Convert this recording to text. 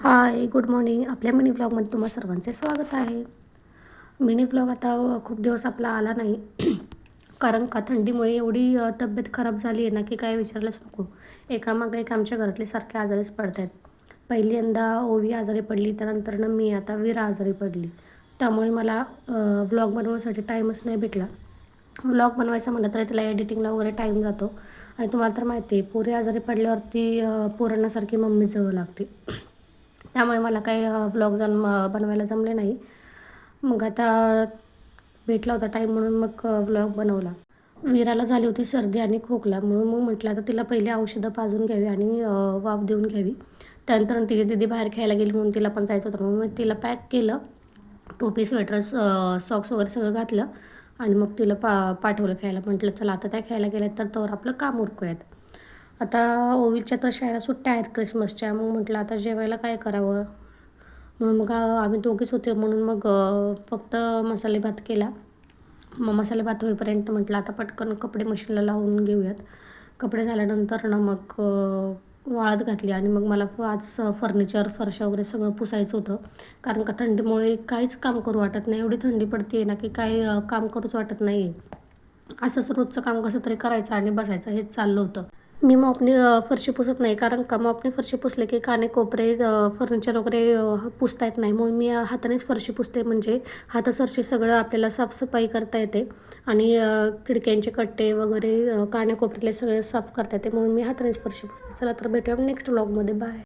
हाय, good morning. आपल्या mini ब्लॉगमध्ये तुम्हा सर्वांचे स्वागत आहे. मिनी ब्लॉग आता खूप दिवस आपला आला नाही कारण का थंडीमुळे एवढी तब्येत खराब झाली आहे ना की काय विचारलंच नको. एकामागे एक आमच्या घरातले सारखे आजारीच पडत आहेत. पहिल्यांदा ओवी आजारी पडली, त्यानंतर मी आता वीरा आजारी पडली. त्यामुळे मला व्लॉग बनवण्यासाठी टाईमच नाही भेटला. व्लॉग बनवायचा म्हटलं तर त्याला एडिटिंगला वगैरे टाईम जातो. आणि तुम्हाला तर माहिती आहे, पोरी आजारी पडल्यावरती पोरांनासारखी मम्मी जवळ लागते. त्यामुळे मला काही व्लॉग बनवायला जमले नाही. मग आता भेटला होता टाईम म्हणून मग व्लॉग बनवला. वीराला झाली होती सर्दी आणि खोकला, म्हणून मग म्हटलं आता तिला पहिले औषधं पाजून घ्यावी आणि वाफ देऊन घ्यावी. त्यानंतर तिची दीदी बाहेर खेळायला गेली म्हणून तिला पण जायचं होतं, म्हणून मग तिला पॅक केलं. टोपी, स्वेटर, सॉक्स वगैरे सगळं घातलं आणि मग तिला पाठवलं खेळायला. म्हटलं चला आता त्या खेळायला गेल्या तर तोवर आपलं काम उरकूयात. आता ओवीच्या तर शाळा सुट्ट्या आहेत क्रिसमसच्या. मग म्हटलं आता जेवायला काय करावं, म्हणून मग आम्ही दोघीच होते म्हणून मग फक्त मसाले भात केला. मग मसाले भात होईपर्यंत म्हटलं आता पटकन कपडे मशीनला लावून घेऊयात. कपडे झाल्यानंतर ना मग वाळत घातली आणि मग मला आज फर्निचर, फरशा वगैरे सगळं पुसायचं होतं. कारण का थंडीमुळे काहीच काम करू वाटत नाही. एवढी थंडी पडते आहे ना की काही काम करूच वाटत नाही आहे. असंच रोजचं काम कसं तरी करायचं आणि बसायचं, हेच चाललं होतं. मी मॉपनी फरशी पुसत नाही, कारण का मॉपनी फरशी पुसले की काने-कोपरे फर्निचर वगैरे पुसता येत नाही. म्हणून मी हातानेच फरशी पुसते, म्हणजे हातासरशी सगळं आपल्याला साफसफाई करता येते आणि खिडक्यांचे कट्टे वगैरे काने-कोपऱ्यातले सगळे साफ करता येते. म्हणून मी हातानेच फरशी पुसते. चला तर भेटूया नेक्स्ट व्लॉगमध्ये. बाय.